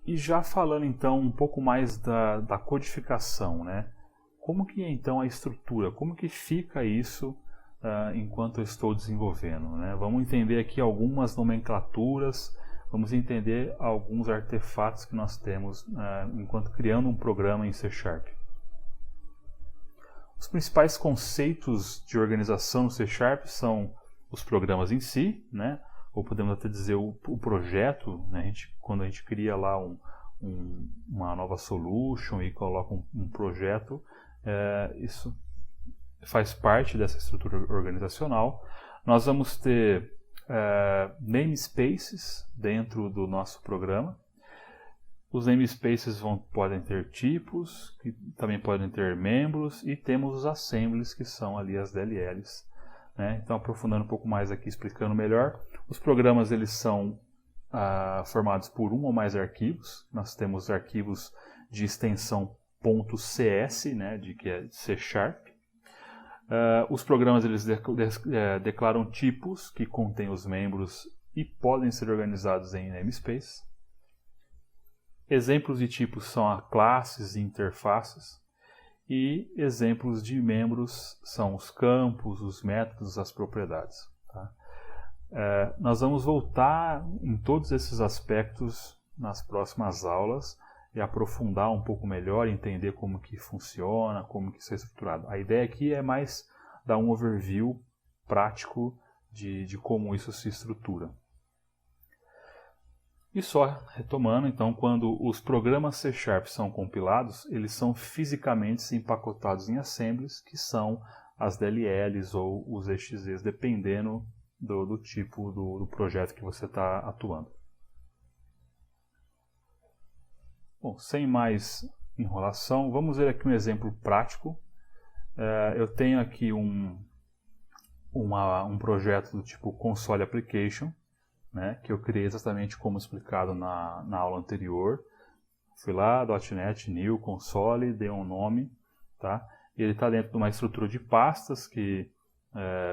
E já falando então um pouco mais da codificação, né? Como que é então a estrutura? Como que fica isso enquanto eu estou desenvolvendo, né? Vamos entender aqui algumas nomenclaturas, vamos entender alguns artefatos que nós temos enquanto criando um programa em C#. Os principais conceitos de organização no C# são os programas em si, né? Ou podemos até dizer o projeto, né? Quando a gente cria lá uma nova solution e coloca um projeto, isso faz parte dessa estrutura organizacional. Nós vamos ter namespaces dentro do nosso programa. Os namespaces podem ter tipos, que também podem ter membros, e temos os assemblies, que são ali as DLLs. Né? Então, aprofundando um pouco mais aqui, explicando melhor, os programas eles são formados por um ou mais arquivos. Nós temos arquivos de extensão .cs, né, que é C#. Os programas eles declaram tipos que contêm os membros e podem ser organizados em namespace. Exemplos de tipos são classes e interfaces. E exemplos de membros são os campos, os métodos, as propriedades. Tá? Nós vamos voltar em todos esses aspectos nas próximas aulas e aprofundar um pouco melhor, entender como que funciona, como que isso é estruturado. A ideia aqui é mais dar um overview prático de como isso se estrutura. E só retomando, então, quando os programas C# são compilados, eles são fisicamente empacotados em assemblies, que são as DLLs ou os EXEs, dependendo do tipo do projeto que você está atuando. Bom, sem mais enrolação, vamos ver aqui um exemplo prático. Eu tenho aqui um projeto do tipo Console Application, né, que eu criei exatamente como explicado na aula anterior. Fui lá, .NET, New, Console, dei um nome. Tá? E ele está dentro de uma estrutura de pastas que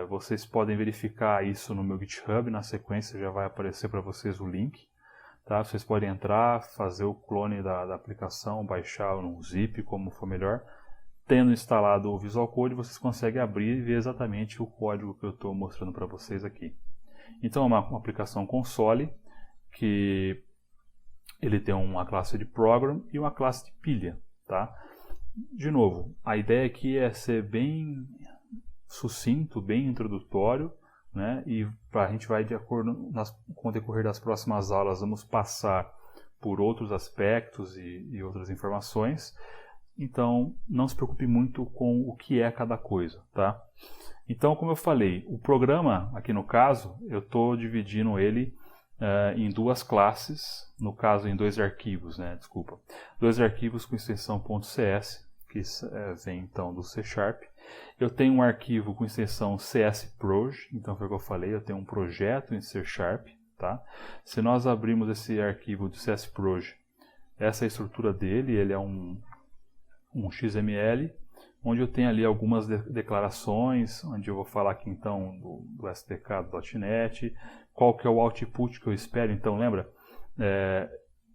vocês podem verificar isso no meu GitHub. Na sequência já vai aparecer para vocês o link. Tá? Vocês podem entrar, fazer o clone da aplicação, baixar num zip, como for melhor. Tendo instalado o Visual Code, vocês conseguem abrir e ver exatamente o código que eu estou mostrando para vocês aqui. Então é uma aplicação console que ele tem uma classe de program e uma classe de pilha. Tá? De novo, a ideia aqui é ser bem sucinto, bem introdutório, né? E a gente vai, de acordo com o decorrer das próximas aulas, vamos passar por outros aspectos e outras informações. Então, não se preocupe muito com o que é cada coisa. Tá? Então, como eu falei, o programa, aqui no caso, eu estou dividindo ele em duas classes, no caso em dois arquivos, né? Desculpa. Dois arquivos com extensão .cs, que vem então do C#. Eu tenho um arquivo com extensão csproj, então foi o que eu falei, eu tenho um projeto em C#. Tá? Se nós abrirmos esse arquivo de csproj, essa é a estrutura dele, ele é um XML, onde eu tenho ali algumas declarações, onde eu vou falar aqui então do SDK do .NET, qual que é o output que eu espero. Então lembra,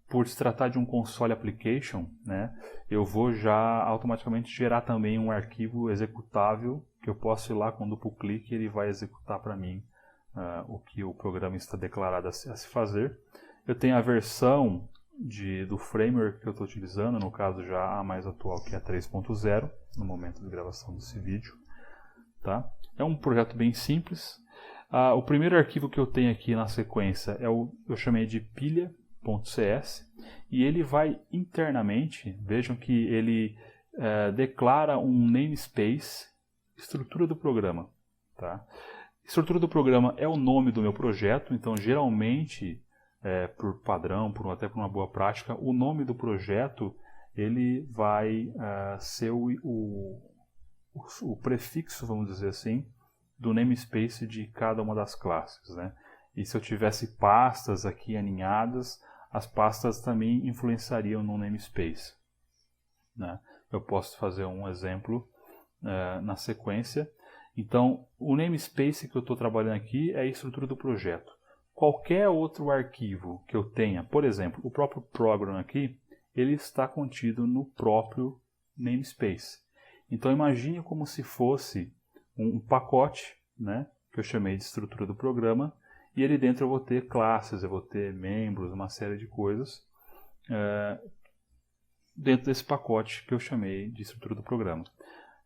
por se tratar de um console application, né, eu vou já automaticamente gerar também um arquivo executável, que eu posso ir lá com duplo clique e ele vai executar para mim o que o programa está declarado a se fazer. Eu tenho a versão do framework que eu estou utilizando, no caso já a mais atual, que é a 3.0, no momento de gravação desse vídeo. Tá? É um projeto bem simples. O primeiro arquivo que eu tenho aqui na sequência eu chamei de pilha.cs, e ele vai internamente, vejam que ele declara um namespace, estrutura do programa. Tá? Estrutura do programa é o nome do meu projeto, então geralmente por padrão, até por uma boa prática, o nome do projeto ele vai ser o prefixo, vamos dizer assim, do namespace de cada uma das classes. Né? E se eu tivesse pastas aqui aninhadas, as pastas também influenciariam no namespace. Né? Eu posso fazer um exemplo na sequência. Então, o namespace que eu estou trabalhando aqui é a estrutura do projeto. qualquer outro arquivo que eu tenha, por exemplo, o próprio program aqui, ele está contido no próprio namespace. Então imagine como se fosse um pacote, né, que eu chamei de estrutura do programa, e ali dentro eu vou ter classes, eu vou ter membros, uma série de coisas dentro desse pacote que eu chamei de estrutura do programa.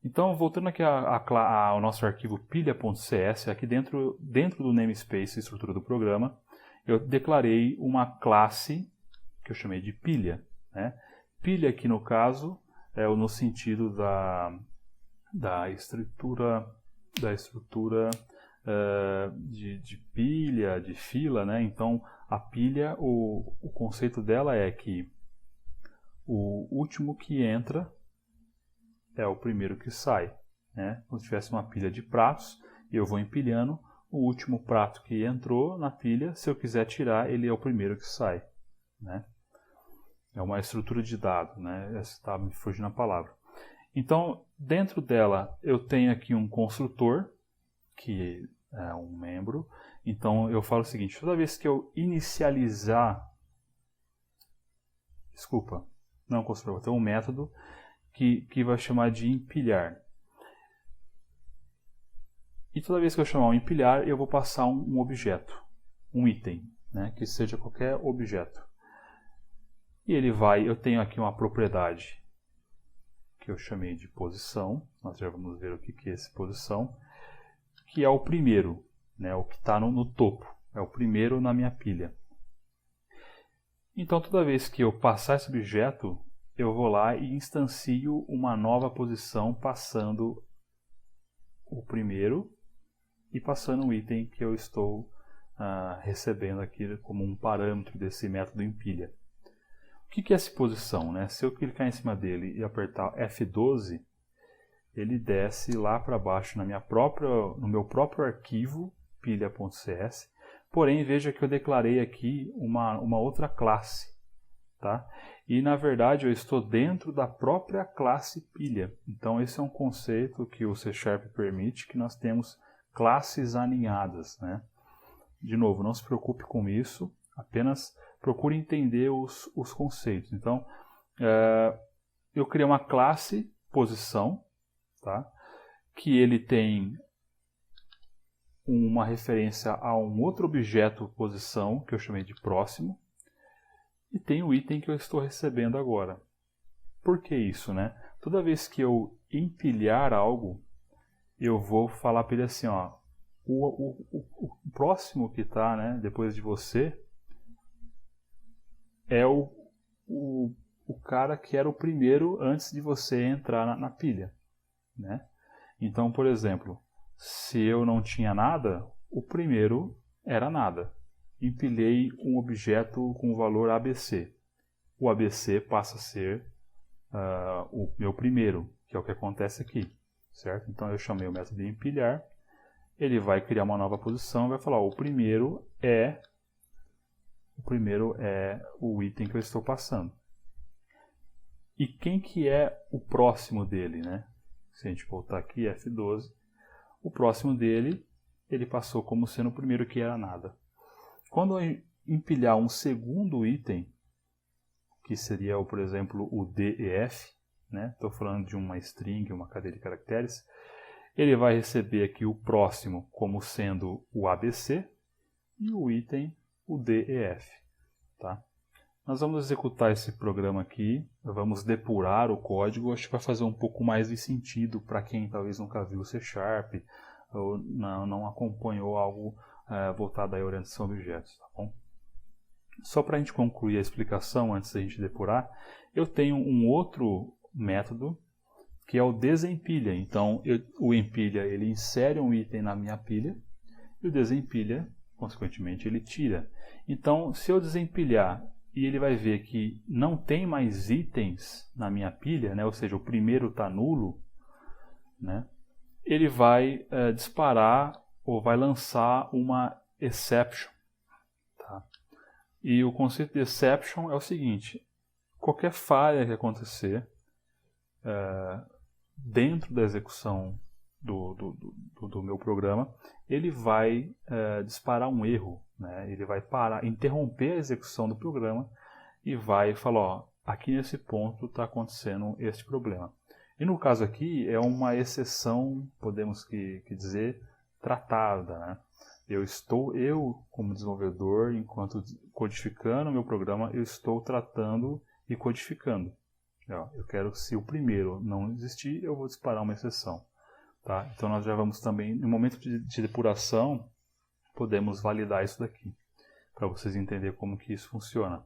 Então, voltando aqui ao nosso arquivo pilha.cs, aqui dentro do namespace estrutura do programa, eu declarei uma classe que eu chamei de pilha. Né? Pilha aqui no caso é no sentido da estrutura de pilha, de fila. Né? Então, a pilha, o conceito dela é que o último que entra é o primeiro que sai. Né? Como se tivesse uma pilha de pratos, eu vou empilhando, o último prato que entrou na pilha, se eu quiser tirar, ele é o primeiro que sai. Né? É uma estrutura de dado, né? Está me fugindo a palavra. Então, dentro dela, eu tenho aqui um construtor, que é um membro. Então, eu falo o seguinte, toda vez que eu inicializar... Desculpa, não é um construtor, eu tenho um método que vai chamar de empilhar. E toda vez que eu chamar um empilhar, eu vou passar um objeto, um item, né, que seja qualquer objeto. E ele vai, eu tenho aqui uma propriedade que eu chamei de posição, nós já vamos ver o que é essa posição, que é o primeiro, né, o que está no topo, é o primeiro na minha pilha. Então toda vez que eu passar esse objeto, eu vou lá e instancio uma nova posição passando o primeiro e passando o item que eu estou recebendo aqui como um parâmetro desse método empilha. O que é essa posição? Né? Se eu clicar em cima dele e apertar F12, ele desce lá para baixo no meu próprio arquivo pilha.cs, porém veja que eu declarei aqui uma outra classe. Tá? E na verdade eu estou dentro da própria classe pilha. Então esse é um conceito que o C# permite, que nós temos classes aninhadas. Né? De novo, não se preocupe com isso, apenas procure entender os conceitos. Então eu criei uma classe posição, tá? Que ele tem uma referência a um outro objeto posição, que eu chamei de próximo, e tem o item que eu estou recebendo agora. Por que isso, né? Toda vez que eu empilhar algo, eu vou falar para ele assim, ó, o próximo que está, né, depois de você é o cara que era o primeiro antes de você entrar na pilha. Né? Então, por exemplo, se eu não tinha nada, o primeiro era nada. Empilhei um objeto com o valor ABC. O ABC passa a ser o meu primeiro, que é o que acontece aqui. Certo? Então eu chamei o método de empilhar, ele vai criar uma nova posição e vai falar, o primeiro é o item que eu estou passando. E quem que é o próximo dele, né? Se a gente voltar aqui, F12, o próximo dele, ele passou como sendo o primeiro que era nada. Quando eu empilhar um segundo item, que seria, por exemplo, o DEF, né? Estou falando de uma string, uma cadeia de caracteres, ele vai receber aqui o próximo como sendo o ABC e o item o DEF. Tá? Nós vamos executar esse programa aqui, vamos depurar o código, acho que vai fazer um pouco mais de sentido para quem talvez nunca viu C# ou não acompanhou algo voltado à orientação a objetos. Tá bom? Só para a gente concluir a explicação, antes da gente depurar, eu tenho um outro método que é o desempilha. Então, o empilha ele insere um item na minha pilha e o desempilha, consequentemente, ele tira. Então, se eu desempilhar e ele vai ver que não tem mais itens na minha pilha, né? Ou seja, o primeiro está nulo, né? Ele vai disparar ou vai lançar uma exception. Tá? E o conceito de exception é o seguinte, qualquer falha que acontecer dentro da execução do meu programa, ele vai disparar um erro. né? Ele vai parar, interromper a execução do programa e vai falar, ó, aqui nesse ponto está acontecendo este problema. E no caso aqui é uma exceção, podemos dizer, tratada, né? Eu como desenvolvedor, enquanto codificando o meu programa, eu estou tratando e codificando. Eu quero que, se o primeiro não existir, eu vou disparar uma exceção. Tá? Então nós já vamos também, no momento de depuração, podemos validar isso daqui, para vocês entenderem como que isso funciona.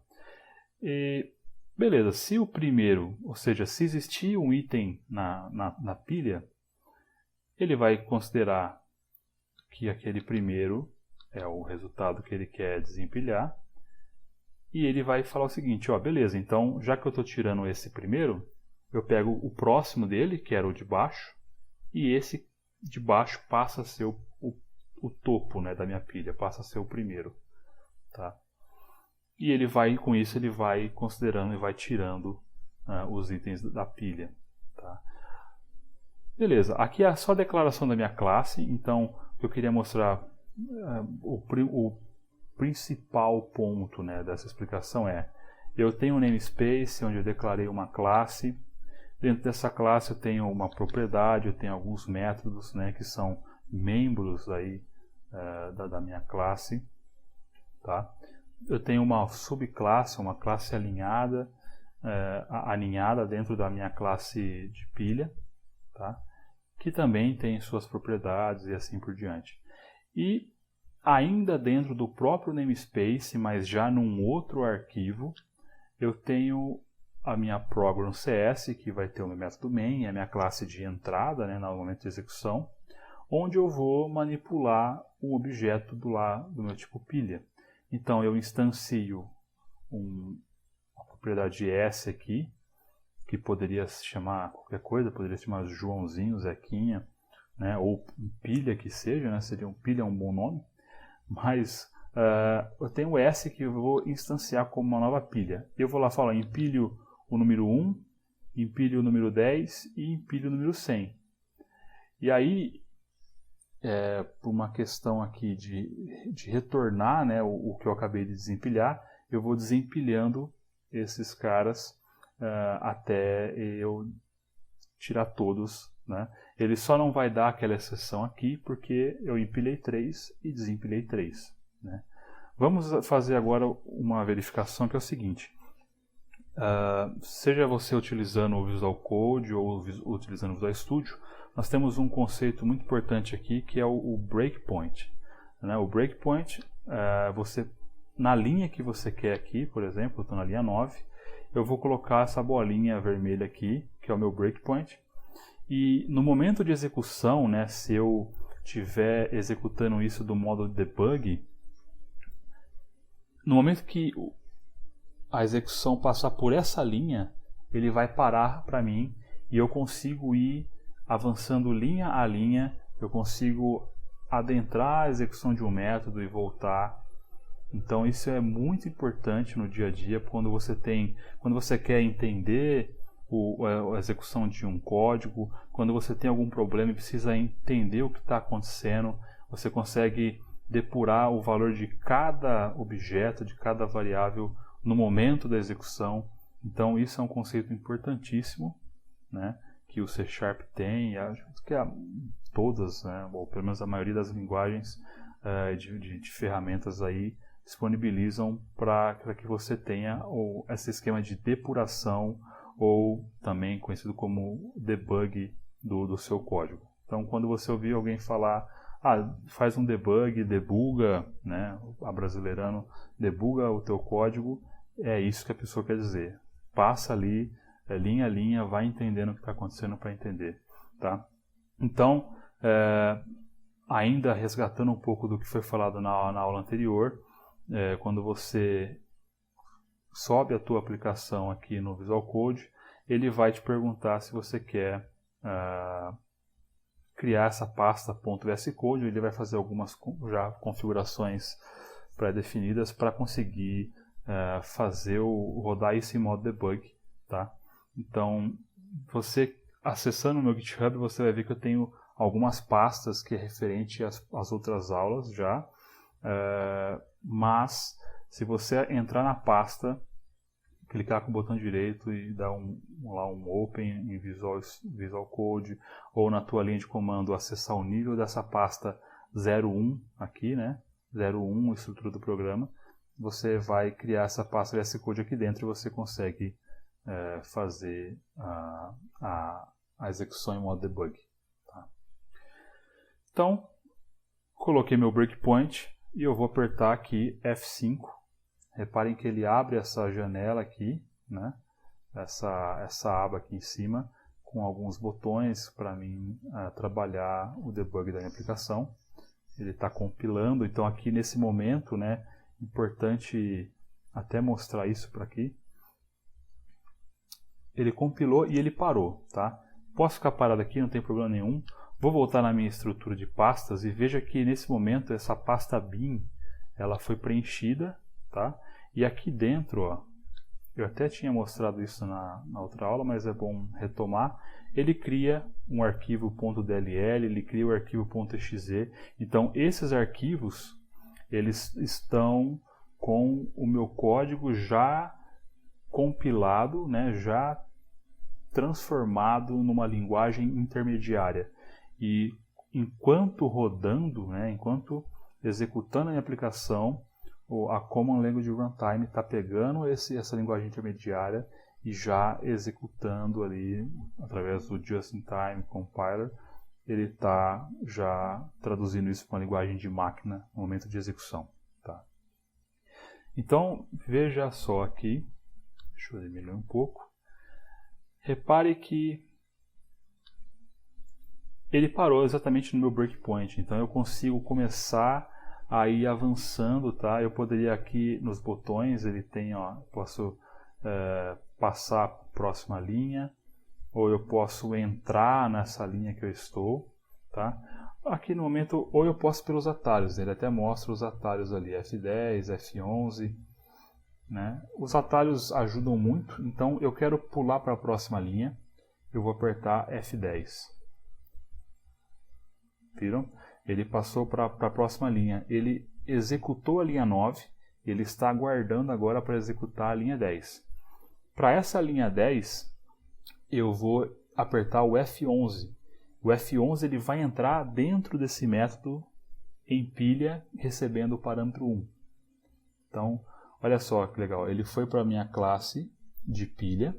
E, beleza, se o primeiro, ou seja, se existir um item na pilha, ele vai considerar que aquele primeiro é o resultado que ele quer desempilhar, e ele vai falar o seguinte, ó, beleza, então já que eu estou tirando esse primeiro, eu pego o próximo dele, que era o de baixo, e esse de baixo passa a ser o topo, né, da minha pilha, passa a ser o primeiro. Tá? E ele vai, com isso, ele vai considerando e vai tirando os itens da pilha. Tá? Beleza, aqui é só a declaração da minha classe, então eu queria mostrar o principal ponto, né, dessa explicação é, eu tenho um namespace onde eu declarei uma classe, dentro dessa classe eu tenho uma propriedade, eu tenho alguns métodos, né, que são membros aí, da minha classe. Tá? Eu tenho uma subclasse, uma classe alinhada dentro da minha classe de pilha, tá? Que também tem suas propriedades e assim por diante. E ainda dentro do próprio namespace, mas já num outro arquivo, eu tenho a minha program.cs, que vai ter o meu método main, a minha classe de entrada, né, no momento de execução, onde eu vou manipular um objeto do meu tipo pilha. Então eu instancio uma propriedade S aqui, que poderia se chamar qualquer coisa, poderia se chamar Joãozinho, Zequinha, né, ou pilha que seja, né, pilha é um bom nome, mas eu tenho o S que eu vou instanciar como uma nova pilha. Eu vou lá falar, empilho o número 1, empilho o número 10 e empilho o número 100. E aí, por uma questão aqui de retornar, né, o que eu acabei de desempilhar, eu vou desempilhando esses caras até eu tirar todos, né? Ele só não vai dar aquela exceção aqui porque eu empilhei 3 e desempilhei 3. Né? Vamos fazer agora uma verificação que é o seguinte. Seja você utilizando o Visual Code ou utilizando o Visual Studio, nós temos um conceito muito importante aqui que é o breakpoint. Né? O breakpoint, na linha que você quer aqui, por exemplo, eu estou na linha 9, eu vou colocar essa bolinha vermelha aqui, que é o meu breakpoint, e no momento de execução, né, se eu estiver executando isso do modo debug, no momento que a execução passar por essa linha, ele vai parar para mim e eu consigo ir avançando linha a linha, eu consigo adentrar a execução de um método e voltar. Então isso é muito importante no dia a dia quando você quer entender a execução de um código, quando você tem algum problema e precisa entender o que está acontecendo, você consegue depurar o valor de cada objeto, de cada variável no momento da execução. Então isso é um conceito importantíssimo, né, que o C# tem, que todas, né, ou pelo menos a maioria das linguagens de ferramentas aí disponibilizam para que você tenha esse esquema de depuração, ou também conhecido como debug do seu código. Então, quando você ouvir alguém falar, faz um debug, debuga, né, abrasileirando, debuga o teu código, é isso que a pessoa quer dizer. Passa ali, linha a linha, vai entendendo o que está acontecendo para entender. Tá? Então, ainda resgatando um pouco do que foi falado na aula anterior, quando você sobe a tua aplicação aqui no Visual Code, ele vai te perguntar se você quer criar essa pasta .vscode. Ele vai fazer algumas configurações pré-definidas para conseguir rodar isso em modo debug. Tá? Então, você acessando o meu GitHub, você vai ver que eu tenho algumas pastas que é referente às outras aulas já. mas se você entrar na pasta, clicar com o botão direito e dar um Open em Visual Code, ou na tua linha de comando acessar o nível dessa pasta 01 aqui, né? 01, estrutura do programa, você vai criar essa pasta VS Code aqui dentro e você consegue fazer a execução em modo debug. Tá? Então, coloquei meu breakpoint e eu vou apertar aqui F5. Reparem que ele abre essa janela aqui, né? essa aba aqui em cima, com alguns botões para mim trabalhar o debug da minha aplicação. Ele está compilando, então aqui nesse momento, né, importante até mostrar isso para aqui. Ele compilou e ele parou, tá? Posso ficar parado aqui, não tem problema nenhum. Vou voltar na minha estrutura de pastas e veja que nesse momento essa pasta bin, ela foi preenchida, tá? E aqui dentro, ó, eu até tinha mostrado isso na outra aula, mas é bom retomar. Ele cria um arquivo .dll, ele cria o arquivo .exe. Então, esses arquivos, eles estão com o meu código já compilado, né, já transformado numa linguagem intermediária. E enquanto rodando, né, enquanto executando a minha aplicação, a Common Language Runtime está pegando essa linguagem intermediária e já executando ali, através do Just-in-Time Compiler, ele está já traduzindo isso para uma linguagem de máquina no momento de execução. Tá? Então, veja só aqui, deixa eu diminuir um pouco, repare que ele parou exatamente no meu breakpoint, então eu consigo começar a ir avançando, tá? Eu poderia aqui nos botões, ele tem, ó, posso passar para a próxima linha, ou eu posso entrar nessa linha que eu estou, tá? Aqui no momento, ou eu posso pelos atalhos, ele até mostra os atalhos ali, F10, F11, né? Os atalhos ajudam muito, então eu quero pular para a próxima linha, eu vou apertar F10. Viram? Ele passou para a próxima linha, ele executou a linha 9, ele está aguardando agora para executar a linha 10. Para essa linha 10, eu vou apertar o F11. O F11 ele vai entrar dentro desse método empilha, recebendo o parâmetro 1. Então, olha só que legal, ele foi para a minha classe de pilha,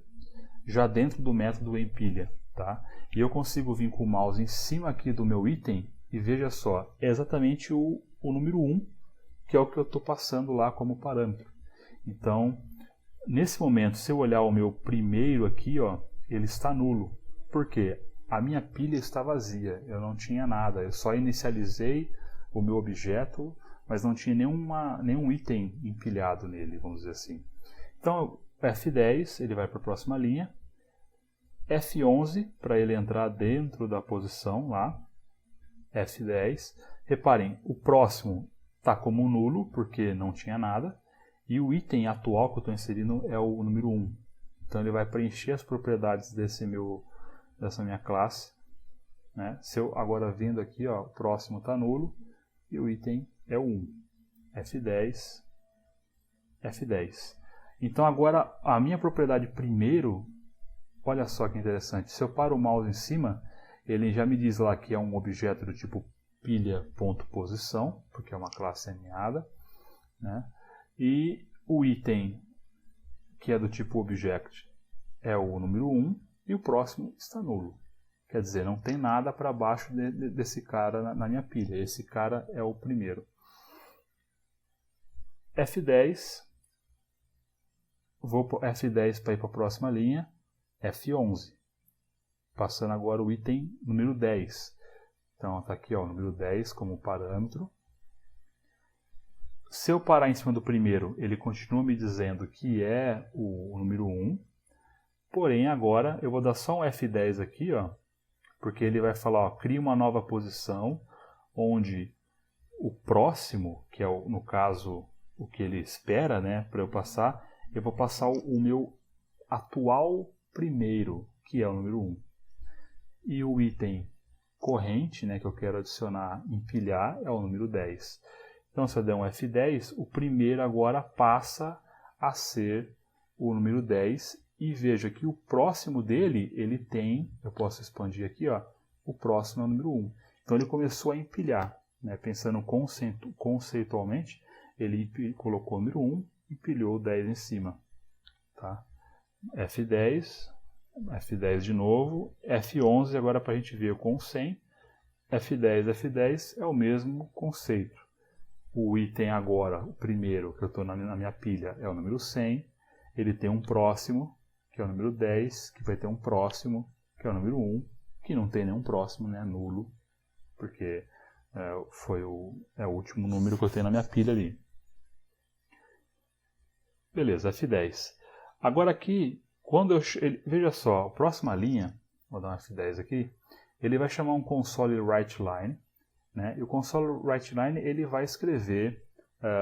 já dentro do método empilha. Tá? E eu consigo vir com o mouse em cima aqui do meu item e veja só, é exatamente o número 1, que é o que eu estou passando lá como parâmetro. Então, nesse momento, se eu olhar o meu primeiro aqui, ó, ele está nulo. Por quê? A minha pilha está vazia, eu não tinha nada, eu só inicializei o meu objeto, mas não tinha nenhum item empilhado nele, vamos dizer assim. Então, F10, ele vai para a próxima linha, F11 para ele entrar dentro da posição lá, F10. Reparem, o próximo está como nulo, porque não tinha nada, e o item atual que eu estou inserindo é o número 1. Então ele vai preencher as propriedades dessa minha classe. Né? Se eu agora vindo aqui, ó, o próximo está nulo, e o item é o 1. F10, F10. Então agora a minha propriedade primeiro, olha só que interessante, se eu paro o mouse em cima, ele já me diz lá que é um objeto do tipo pilha.posição, porque é uma classe aninhada, né? E o item que é do tipo object é o número 1 e o próximo está nulo. Quer dizer, não tem nada para baixo desse cara na minha pilha, esse cara é o primeiro. F10, vou para F10 para ir para a próxima linha, F11. Passando agora o item número 10. Então está aqui ó, o número 10 como parâmetro. Se eu parar em cima do primeiro, ele continua me dizendo que é o número 1. Porém agora eu vou dar só um F10 aqui, ó, porque ele vai falar, ó, cria uma nova posição onde o próximo, que é no caso o que ele espera, né, para eu passar, eu vou passar o meu atual primeiro, que é o número 1. E o item corrente, né, que eu quero adicionar, empilhar, é o número 10. Então, se eu der um F10, o primeiro agora passa a ser o número 10. E veja que o próximo dele, ele tem, eu posso expandir aqui, ó, o próximo é o número 1. Então ele começou a empilhar, né? Pensando conceitualmente, ele colocou o número 1 e empilhou o 10 em cima. Tá? F10, F10 de novo, F11 agora para a gente ver com 100, F10, F10 é o mesmo conceito. O item agora, o primeiro que eu estou na minha pilha é o número 100, ele tem um próximo, que é o número 10, que vai ter um próximo, que é o número 1, que não tem nenhum próximo, né, nulo, porque é o último número que eu tenho na minha pilha ali. Beleza, F10. Agora aqui, veja só, a próxima linha, vou dar um F10 aqui, ele vai chamar um console writeLine, né, e o console writeLine ele vai escrever,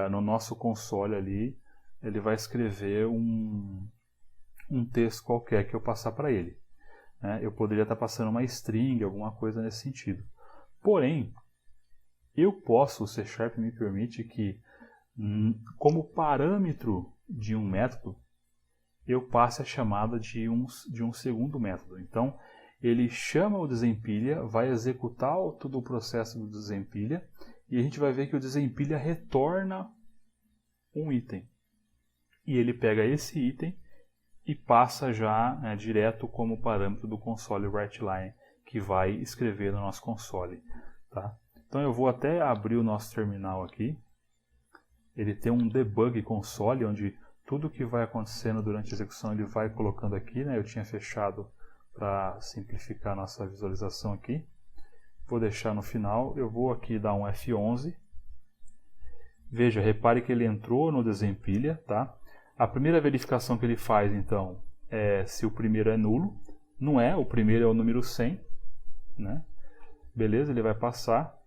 no nosso console ali, ele vai escrever um texto qualquer que eu passar para ele. Eu poderia estar passando uma string, alguma coisa nesse sentido. Porém, o C# me permite que, como parâmetro de um método, eu passe a chamada de um segundo método. Então, ele chama o desempilha, vai executar todo o processo do desempilha, e a gente vai ver que o desempilha retorna um item. E ele pega esse item e passa já direto como parâmetro do console writeLine, que vai escrever no nosso console. Tá? Então eu vou até abrir o nosso terminal aqui. Ele tem um debug console, onde tudo que vai acontecendo durante a execução ele vai colocando aqui. Né? Eu tinha fechado para simplificar a nossa visualização aqui. Vou deixar no final. Eu vou aqui dar um F11. Veja, repare que ele entrou no desempilha. Tá? A primeira verificação que ele faz, então, é se o primeiro é nulo. Não é, o primeiro é o número 100. Né? Beleza, ele vai passar.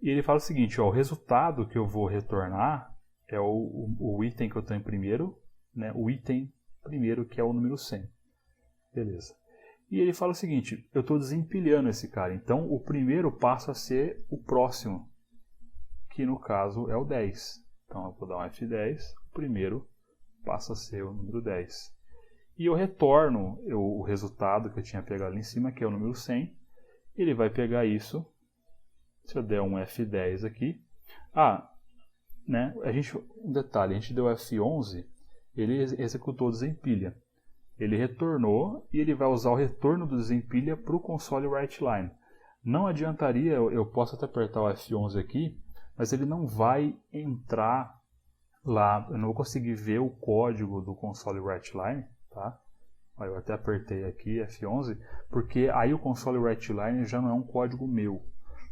E ele fala o seguinte, ó, o resultado que eu vou retornar é o item que eu tenho primeiro, né? O item primeiro que é o número 100. Beleza. E ele fala o seguinte, eu estou desempilhando esse cara, então o primeiro passa a ser o próximo, que no caso é o 10. Então eu vou dar um F10, o primeiro passa a ser o número 10. E eu retorno o resultado que eu tinha pegado ali em cima, que é o número 100. Ele vai pegar isso, se eu der um F10 aqui. Né, um detalhe, a gente deu F11, ele executou o desempilha. Ele retornou e ele vai usar o retorno do desempilha para o console writeLine. Não adiantaria, eu posso até apertar o F11 aqui, mas ele não vai entrar lá, eu não vou conseguir ver o código do console writeLine, tá? Eu até apertei aqui F11, porque aí o console writeLine já não é um código meu,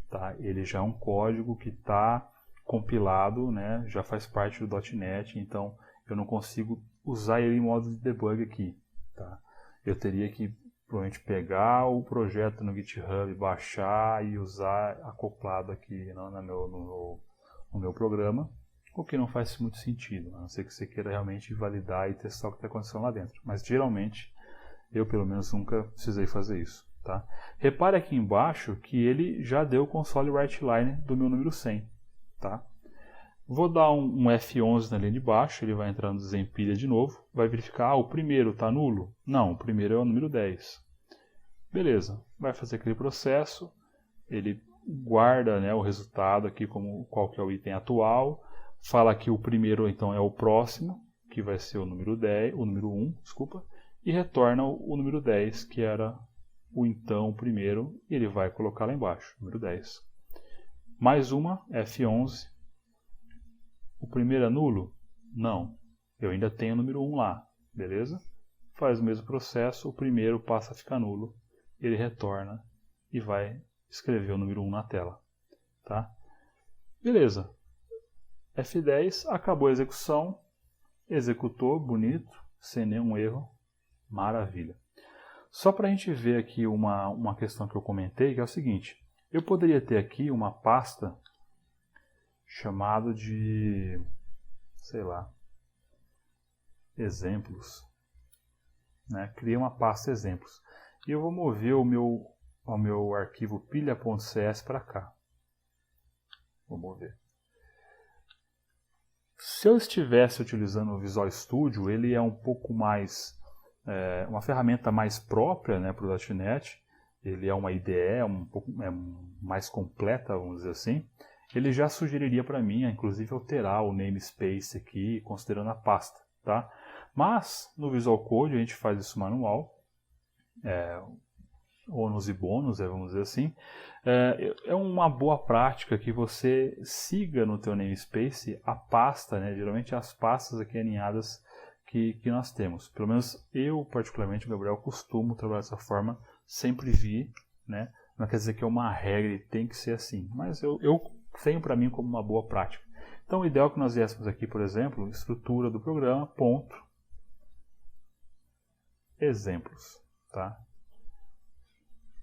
tá? Ele já é um código que está compilado, né? Já faz parte do .NET, então eu não consigo usar ele em modo de debug aqui, tá? Eu teria que provavelmente pegar o projeto no GitHub, baixar e usar acoplado aqui no meu programa, o que não faz muito sentido, a não ser que você queira realmente validar e testar o que está acontecendo lá dentro. Mas geralmente, eu pelo menos nunca precisei fazer isso. Tá? Repare aqui embaixo que ele já deu o console writeLine do meu número 100. Tá? Vou dar um F11 na linha de baixo, ele vai entrar no desempilha de novo, vai verificar, o primeiro está nulo? Não, o primeiro é o número 10. Beleza, vai fazer aquele processo, ele guarda, né, o resultado aqui como qual que é o item atual, fala que o primeiro então é o próximo, que vai ser o número 10, o número 1, desculpa, e retorna o número 10, que era o então primeiro, e ele vai colocar lá embaixo, número 10. Mais uma, F11. O primeiro é nulo? Não. Eu ainda tenho o número 1 lá, beleza? Faz o mesmo processo, o primeiro passa a ficar nulo, ele retorna e vai escrever o número 1 na tela. Tá? Beleza. F10, acabou a execução, executou, bonito, sem nenhum erro, maravilha. Só para a gente ver aqui uma questão que eu comentei, que é o seguinte, eu poderia ter aqui uma pasta chamada de, sei lá, exemplos. Né? Criei uma pasta exemplos. E eu vou mover o meu arquivo pilha.cs para cá. Vou mover. Se eu estivesse utilizando o Visual Studio, ele é um pouco mais, uma ferramenta mais própria, né, para o .NET. Ele é uma IDE, um pouco mais completa, vamos dizer assim. Ele já sugeriria para mim, inclusive, alterar o namespace aqui, considerando a pasta, tá? Mas no Visual Code a gente faz isso manual, ônus e bônus, vamos dizer assim. É uma boa prática que você siga no teu namespace a pasta, né? Geralmente as pastas aqui alinhadas que nós temos. Pelo menos eu, particularmente, Gabriel, costumo trabalhar dessa forma, sempre vi, né? Não quer dizer que é uma regra e tem que ser assim, mas eu tenho para mim como uma boa prática. Então o ideal é que nós viéssemos aqui, por exemplo, estrutura do programa, ponto, exemplos, tá?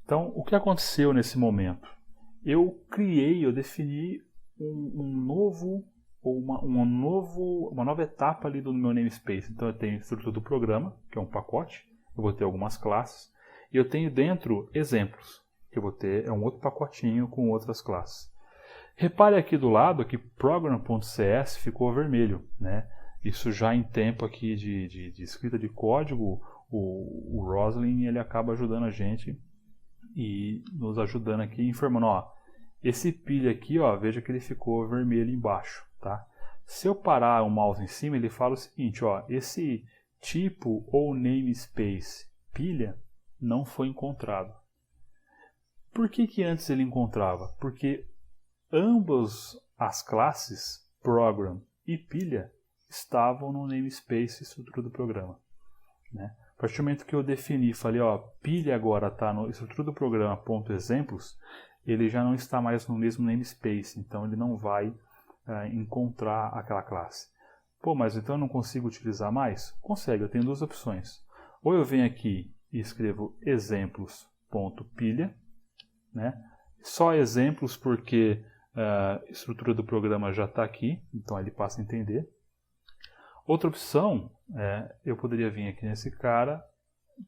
Então, o que aconteceu nesse momento? Eu defini uma nova etapa ali do meu namespace. Então, eu tenho a estrutura do programa, que é um pacote, eu vou ter algumas classes, e eu tenho dentro exemplos, que eu vou ter um outro pacotinho com outras classes. Repare aqui do lado que program.cs ficou vermelho, né? Isso já em tempo aqui de escrita de código, o Roslyn ele acaba ajudando a gente e nos ajudando aqui, informando, ó, esse pilha aqui, ó, veja que ele ficou vermelho embaixo, tá? Se eu parar o mouse em cima, ele fala o seguinte, ó, esse tipo ou namespace pilha não foi encontrado. Por que antes ele encontrava? Porque ambas as classes, program e pilha, estavam no namespace estrutura do programa, né? A partir do momento que eu defini, falei, ó, pilha agora está no estrutura do programa .exemplos, ele já não está mais no mesmo namespace, então ele não vai encontrar aquela classe. Pô, mas então eu não consigo utilizar mais? Consegue, eu tenho duas opções. Ou eu venho aqui e escrevo exemplos.pilha, né? Só exemplos porque a estrutura do programa já está aqui, então ele passa a entender. Outra opção, eu poderia vir aqui nesse cara,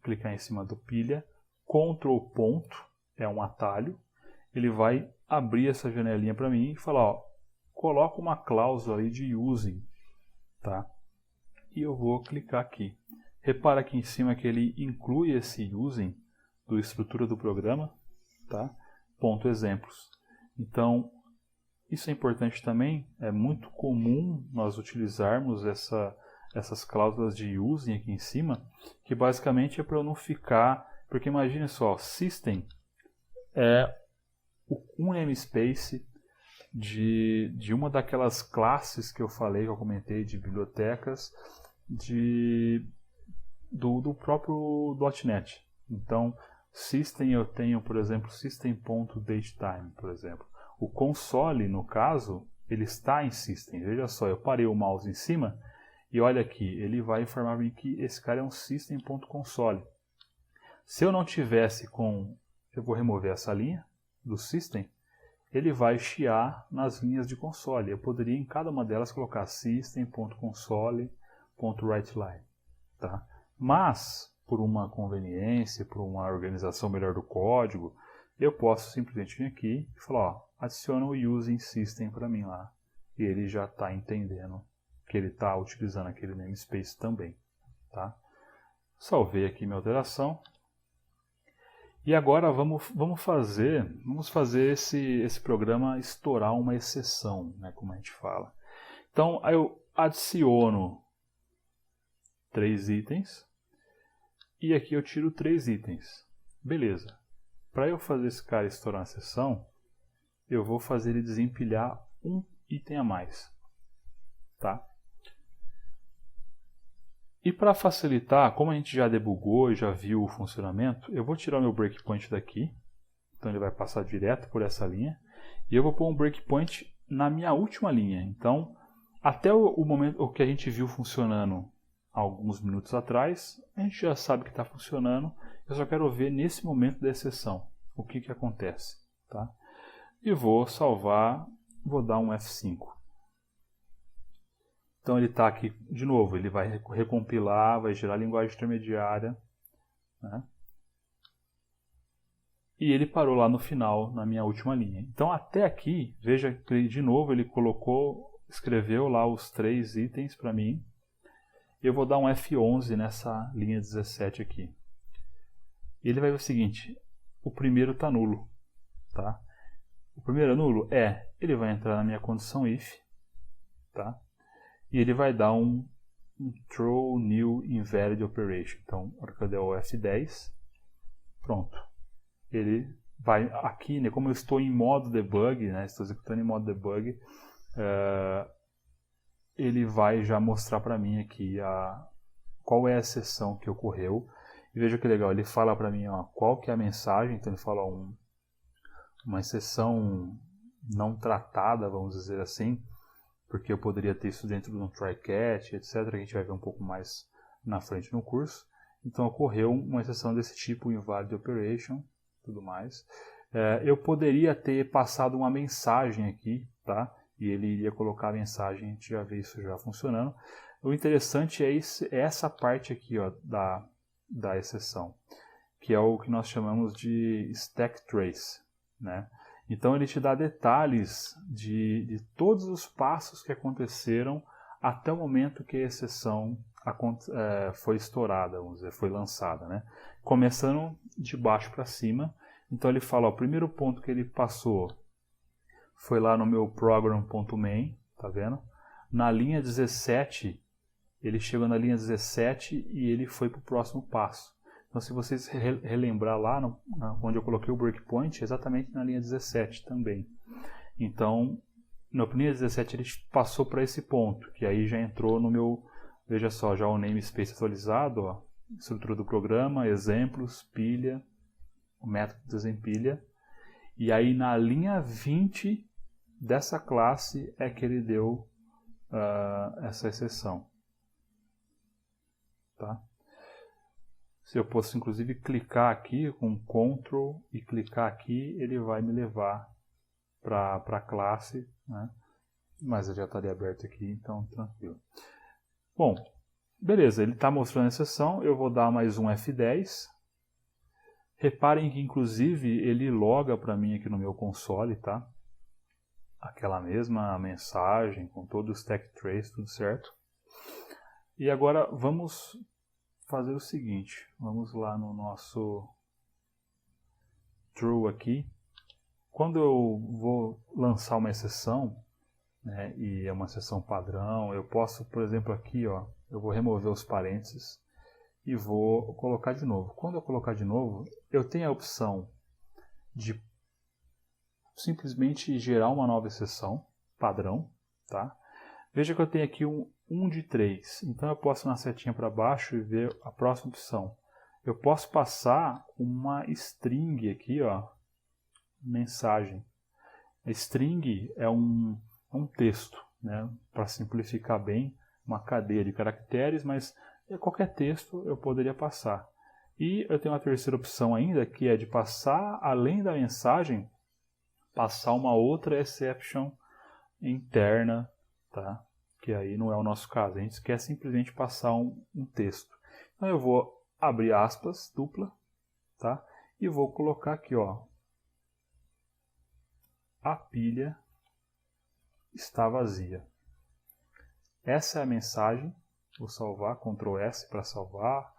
clicar em cima do pilha, Ctrl ponto, é um atalho, ele vai abrir essa janelinha para mim e falar, ó, coloca uma cláusula aí de using, tá? E eu vou clicar aqui. Repara aqui em cima que ele inclui esse using do estrutura do programa, tá? Ponto exemplos. Então, isso é importante também, é muito comum nós utilizarmos essas cláusulas de using aqui em cima, que basicamente é para eu não ficar, porque imagine só, system é um namespace de uma daquelas classes que eu falei, que eu comentei, de bibliotecas do próprio .NET. Então, system eu tenho, por exemplo, system.datetime, por exemplo. O console, no caso, ele está em system. Veja só, eu parei o mouse em cima e olha aqui, ele vai informar-me que esse cara é um system.console. Se eu não tivesse eu vou remover essa linha do system, ele vai chiar nas linhas de console. Eu poderia em cada uma delas colocar system.console.writeline, tá? Mas, por uma conveniência, por uma organização melhor do código, eu posso simplesmente vir aqui e falar, ó, adiciona o using system para mim lá. E ele já está entendendo que ele está utilizando aquele namespace também, tá? Salvei aqui minha alteração. E agora vamos fazer esse programa estourar uma exceção, né, como a gente fala. Então, aí eu adiciono 3 itens e aqui eu tiro 3 itens. Beleza. Para eu fazer esse cara estourar uma exceção, eu vou fazer ele desempilhar um item a mais, tá? E para facilitar, como a gente já debugou e já viu o funcionamento, eu vou tirar o meu breakpoint daqui, então ele vai passar direto por essa linha, e eu vou pôr um breakpoint na minha última linha. Então, até o momento que a gente viu funcionando alguns minutos atrás, a gente já sabe que está funcionando, eu só quero ver nesse momento da exceção o que acontece, tá? E vou salvar, vou dar um F5. Então ele está aqui, de novo, ele vai recompilar, vai gerar linguagem intermediária, né? E ele parou lá no final, na minha última linha. Então até aqui, veja que de novo ele colocou escreveu lá os 3 itens para mim. Eu vou dar um F11 nessa linha 17 aqui. Ele vai ver o seguinte, o primeiro está nulo. Tá? O primeiro é nulo? Ele vai entrar na minha condição if, tá? E ele vai dar um throw new invalid operation. Então, na hora que eu der o F10, pronto. Ele vai aqui, né, como eu estou em modo debug, né, estou executando em modo debug, ele vai já mostrar para mim aqui qual é a exceção que ocorreu. E veja que legal, ele fala para mim qual que é a mensagem, então ele fala uma exceção não tratada, vamos dizer assim, porque eu poderia ter isso dentro de um try-catch, etc., que a gente vai ver um pouco mais na frente no curso. Então ocorreu uma exceção desse tipo, invalid operation, tudo mais. Eu poderia ter passado uma mensagem aqui, tá? E ele iria colocar a mensagem, a gente já vê isso já funcionando. O interessante é essa parte aqui, ó, da exceção, que é o que nós chamamos de stack trace, né? Então ele te dá detalhes de todos os passos que aconteceram até o momento que a exceção foi estourada, vamos dizer, foi lançada, né? Começando de baixo para cima. Então ele fala, o primeiro ponto que ele passou foi lá no meu program.main, tá vendo? Na linha 17, ele chegou na linha 17 e ele foi para o próximo passo. Então, se vocês relembrar lá, onde eu coloquei o breakpoint, exatamente na linha 17 também. Então, na linha 17 ele passou para esse ponto, que aí já entrou no meu, veja só, já o namespace atualizado, ó, estrutura do programa, exemplos, pilha, o método desempilha. E aí na linha 20 dessa classe é que ele deu essa exceção. Tá? Se eu posso inclusive clicar aqui com Ctrl e clicar aqui, ele vai me levar para a classe, né? Mas eu já estaria aberto aqui, então tranquilo. Bom, beleza, ele está mostrando a exceção, eu vou dar mais um F10. Reparem que inclusive ele loga para mim aqui no meu console, tá? Aquela mesma mensagem com todo o stack trace, tudo certo. E agora vamos fazer o seguinte, vamos lá no nosso true aqui. Quando eu vou lançar uma exceção, né, e é uma exceção padrão, eu posso, por exemplo, aqui, ó, eu vou remover os parênteses e vou colocar de novo. Quando eu colocar de novo, eu tenho a opção de simplesmente gerar uma nova exceção padrão, tá? Veja que eu tenho aqui um de 3, então eu posso ir na setinha para baixo e ver a próxima opção. Eu posso passar uma string aqui, ó, mensagem. A string é um texto, né, para simplificar bem, uma cadeia de caracteres, mas qualquer texto eu poderia passar. E eu tenho uma terceira opção ainda, que é de passar, além da mensagem, passar uma outra exception interna, tá? Que aí não é o nosso caso, a gente quer simplesmente passar um texto. Então eu vou abrir aspas, dupla, tá? E vou colocar aqui, ó, a pilha está vazia. Essa é a mensagem, vou salvar, Ctrl S para salvar.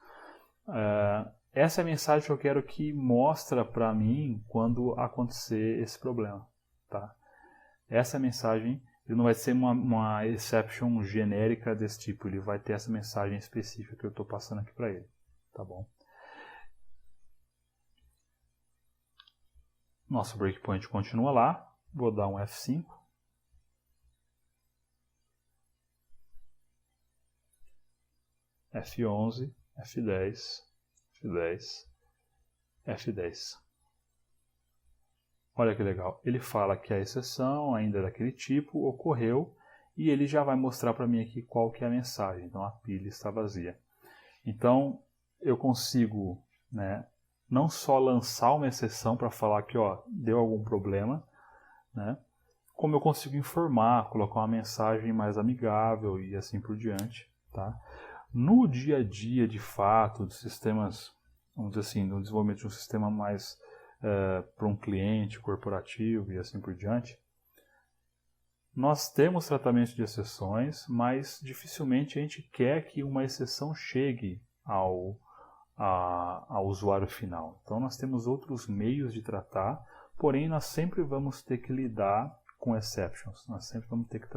Essa é a mensagem que eu quero que mostre para mim quando acontecer esse problema, tá? Essa é a mensagem. Ele não vai ser uma exception genérica desse tipo, ele vai ter essa mensagem específica que eu estou passando aqui para ele, tá bom? Nosso breakpoint continua lá, vou dar um F5. F11, F10, F10, F10. Olha que legal, ele fala que a exceção ainda daquele tipo ocorreu e ele já vai mostrar para mim aqui qual que é a mensagem. Então a pilha está vazia. Então eu consigo, né, não só lançar uma exceção para falar que ó, deu algum problema, né, como eu consigo informar, colocar uma mensagem mais amigável e assim por diante. Tá? No dia a dia, de fato, de sistemas, vamos dizer assim, no desenvolvimento de um sistema mais para um cliente corporativo e assim por diante, nós temos tratamento de exceções, mas dificilmente a gente quer que uma exceção chegue ao usuário final. Então nós temos outros meios de tratar, porém nós sempre vamos ter que lidar com exceptions. Nós sempre vamos ter que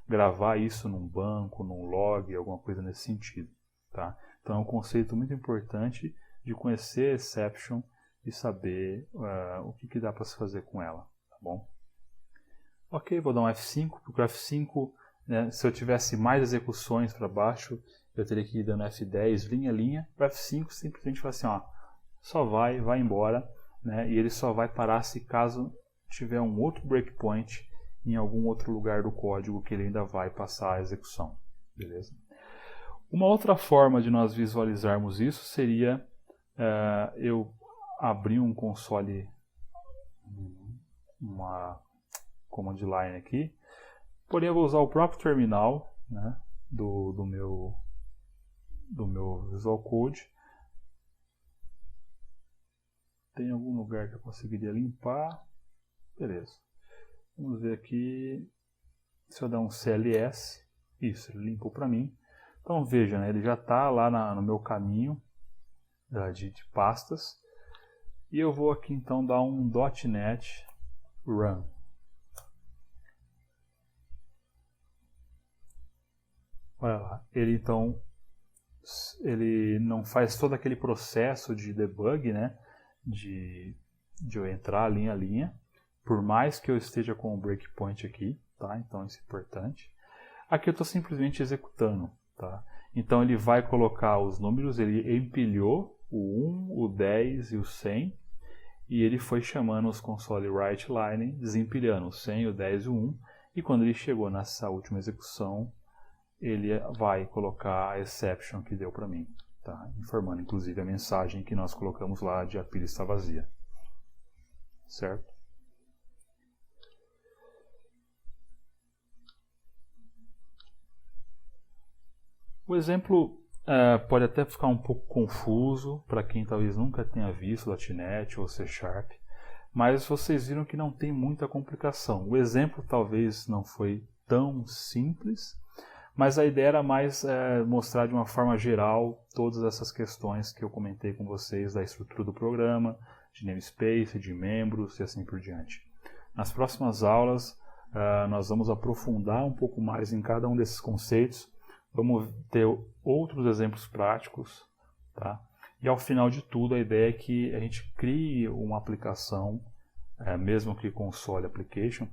gravar isso num banco, num log, alguma coisa nesse sentido. Tá? Então é um conceito muito importante de conhecer exception e saber o que dá para se fazer com ela. Tá bom? Ok, vou dar um F5, porque o F5, né, se eu tivesse mais execuções para baixo, eu teria que ir dando F10, linha a linha. O F5 simplesmente fala assim, ó, só vai embora, né, e ele só vai parar se caso tiver um outro breakpoint em algum outro lugar do código que ele ainda vai passar a execução. Beleza? Uma outra forma de nós visualizarmos isso seria eu abrir um console, uma command line aqui, porém eu vou usar o próprio terminal, né, do meu Visual Code. Tem algum lugar que eu conseguiria limpar? Beleza. Vamos ver aqui, se eu der um CLS, isso, ele limpou para mim. Então veja, né, ele já está lá no meu caminho de pastas. E eu vou aqui então dar um .NET Run. Olha lá, ele então ele não faz todo aquele processo de debug, né, de eu entrar linha a linha, por mais que eu esteja com o breakpoint aqui, tá? Então isso é importante. Aqui eu estou simplesmente executando, tá? Então ele vai colocar os números, ele empilhou o 1, o 10 e o 100, e ele foi chamando os console write line, desempilhando o 100, o 10 e o 1, e quando ele chegou nessa última execução, ele vai colocar a exception que deu para mim, tá? Informando inclusive a mensagem que nós colocamos lá de a pilha está vazia, certo? O exemplo pode até ficar um pouco confuso para quem talvez nunca tenha visto .NET ou C#, mas vocês viram que não tem muita complicação. O exemplo talvez não foi tão simples, mas a ideia era mais mostrar de uma forma geral todas essas questões que eu comentei com vocês da estrutura do programa, de namespace, de membros e assim por diante. Nas próximas aulas nós vamos aprofundar um pouco mais em cada um desses conceitos, vamos ter outros exemplos práticos, tá? E ao final de tudo a ideia é que a gente crie uma aplicação, mesmo que console application,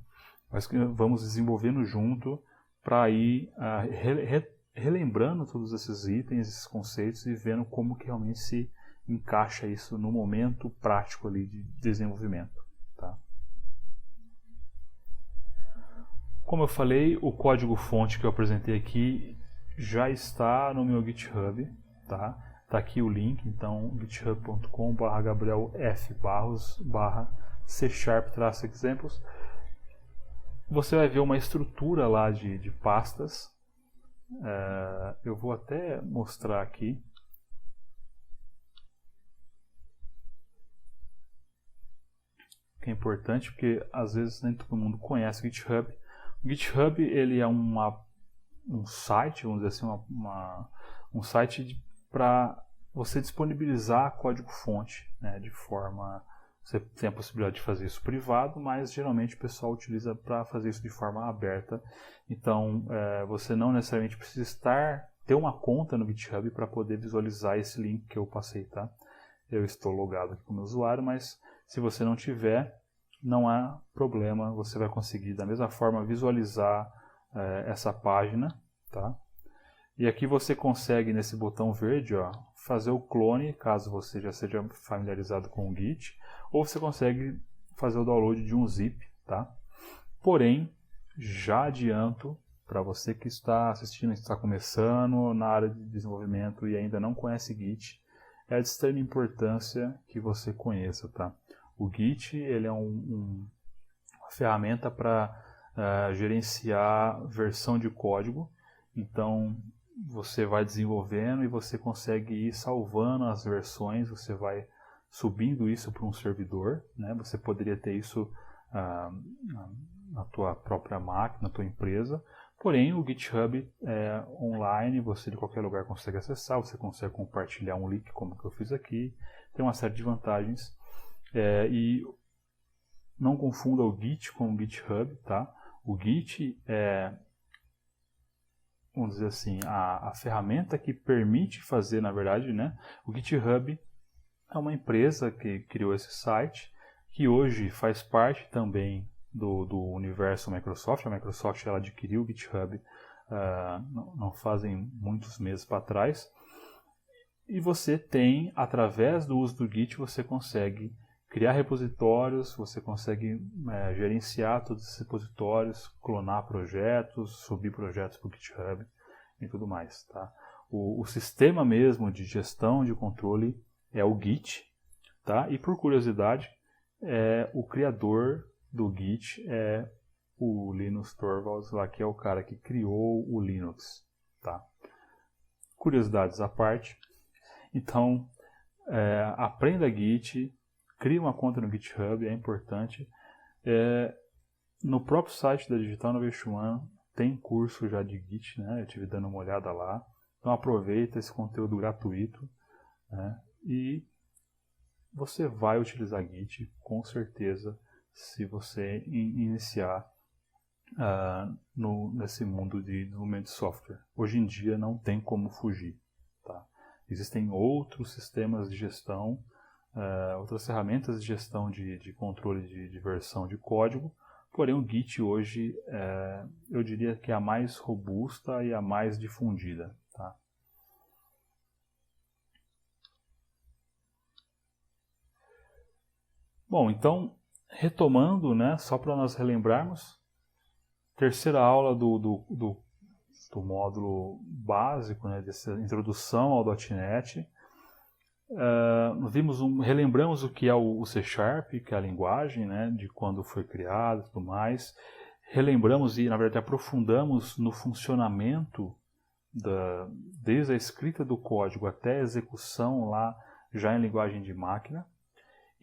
mas que vamos desenvolvendo junto para ir relembrando todos esses itens, esses conceitos e vendo como que realmente se encaixa isso no momento prático ali de desenvolvimento. Tá? Como eu falei, o código-fonte que eu apresentei aqui já está no meu GitHub. Tá? Tá aqui o link, então github.com/gabrielf_c#-examples. Você vai ver uma estrutura lá de pastas. Eu vou até mostrar aqui. Que é importante porque às vezes nem todo mundo conhece o GitHub. O GitHub ele é um site, vamos dizer assim, um site para você disponibilizar código-fonte, né, de forma... Você tem a possibilidade de fazer isso privado, mas geralmente o pessoal utiliza para fazer isso de forma aberta. Então, você não necessariamente precisa ter uma conta no GitHub para poder visualizar esse link que eu passei, tá? Eu estou logado aqui como usuário, mas se você não tiver, não há problema. Você vai conseguir, da mesma forma, visualizar essa página, tá? E aqui você consegue, nesse botão verde, ó, fazer o clone, caso você já seja familiarizado com o Git, ou você consegue fazer o download de um zip, tá? Porém, já adianto, para você que está assistindo, está começando na área de desenvolvimento e ainda não conhece Git, é de extrema importância que você conheça, tá? O Git, ele é uma ferramenta para gerenciar versão de código, então você vai desenvolvendo e você consegue ir salvando as versões, você vai subindo isso para um servidor, né? Você poderia ter isso na tua própria máquina, na tua empresa. Porém, o GitHub é online, você de qualquer lugar consegue acessar, você consegue compartilhar um link como que eu fiz aqui, tem uma série de vantagens. E não confunda o Git com o GitHub, tá? O Git é, vamos dizer assim, a ferramenta que permite fazer, na verdade, né? O GitHub é uma empresa que criou esse site, que hoje faz parte também do universo Microsoft. A Microsoft ela adquiriu o GitHub não fazem muitos meses para trás. E você tem, através do uso do Git, você consegue criar repositórios, você consegue gerenciar todos esses repositórios, clonar projetos, subir projetos para o GitHub e tudo mais. Tá? O sistema mesmo de gestão, de controle é o Git. Tá? E por curiosidade, o criador do Git é o Linus Torvalds, lá, que é o cara que criou o Linux. Tá? Curiosidades à parte. Então, aprenda Git, crie uma conta no GitHub, é importante. No próprio site da Digital Innovation One tem curso já de Git, né? Eu estive dando uma olhada lá. Então aproveita esse conteúdo gratuito, né? E você vai utilizar Git com certeza se você iniciar nesse mundo de desenvolvimento de software. Hoje em dia não tem como fugir. Tá? Existem outros sistemas de gestão, outras ferramentas de gestão de controle de versão de código, porém o Git hoje eu diria que é a mais robusta e a mais difundida. Tá? Bom, então, retomando, né, só para nós relembrarmos, terceira aula do módulo básico, né, dessa introdução ao .NET. Relembramos o que é o C#, que é a linguagem, né, de quando foi criado e tudo mais. Relembramos e, na verdade, aprofundamos no funcionamento desde a escrita do código até a execução lá já em linguagem de máquina.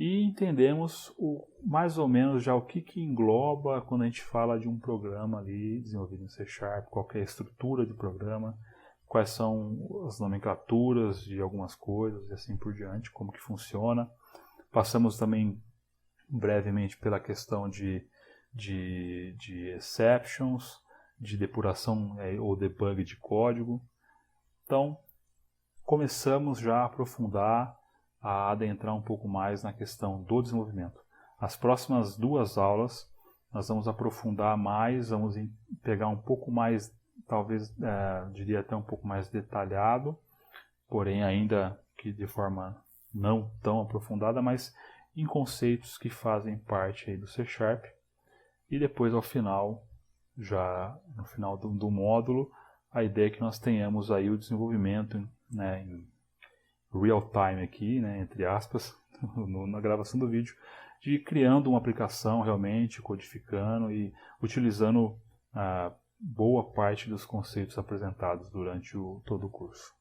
E entendemos mais ou menos já o que engloba quando a gente fala de um programa ali desenvolvido em C#, qual é a estrutura de programa, quais são as nomenclaturas de algumas coisas e assim por diante, como que funciona. Passamos também brevemente pela questão de exceptions, de depuração ou debug de código. Então, começamos já a aprofundar, a adentrar um pouco mais na questão do desenvolvimento. As próximas 2 aulas nós vamos aprofundar mais, vamos pegar um pouco mais, talvez diria até um pouco mais detalhado, porém ainda que de forma não tão aprofundada, mas em conceitos que fazem parte aí do C#. E depois ao final, já no final do módulo, a ideia é que nós tenhamos aí o desenvolvimento, né, em real time aqui, né, entre aspas, na gravação do vídeo, de criando uma aplicação realmente, codificando e utilizando boa parte dos conceitos apresentados durante todo o curso.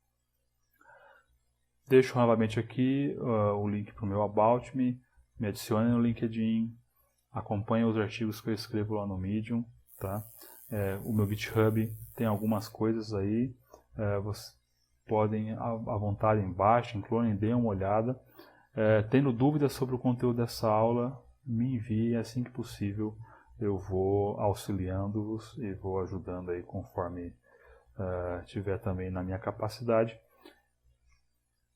Deixo novamente aqui o link para o meu About Me adicione no LinkedIn, acompanhe os artigos que eu escrevo lá no Medium, tá? O meu GitHub tem algumas coisas aí, vocês podem à vontade baixem, clonem, deem uma olhada. Tendo dúvidas sobre o conteúdo dessa aula, me envie assim que possível. Eu vou auxiliando-os e vou ajudando aí conforme tiver também na minha capacidade.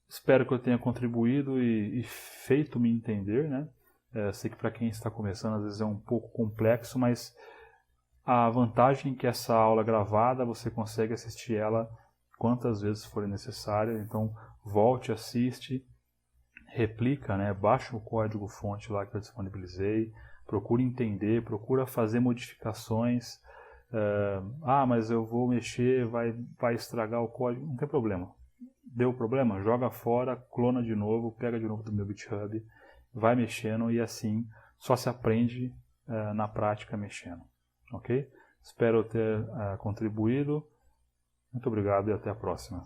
Espero que eu tenha contribuído e feito me entender, né? Sei que para quem está começando às vezes é um pouco complexo, mas a vantagem é que essa aula gravada você consegue assistir ela quantas vezes forem necessárias. Então volte, assiste, replica, né? Baixa o código fonte lá que eu disponibilizei, procure entender, procura fazer modificações. Mas eu vou mexer, vai estragar o código, não tem problema. Deu problema? Joga fora, clona de novo, pega de novo do meu GitHub, vai mexendo e assim só se aprende na prática mexendo. Ok? Espero ter contribuído. Muito obrigado e até a próxima.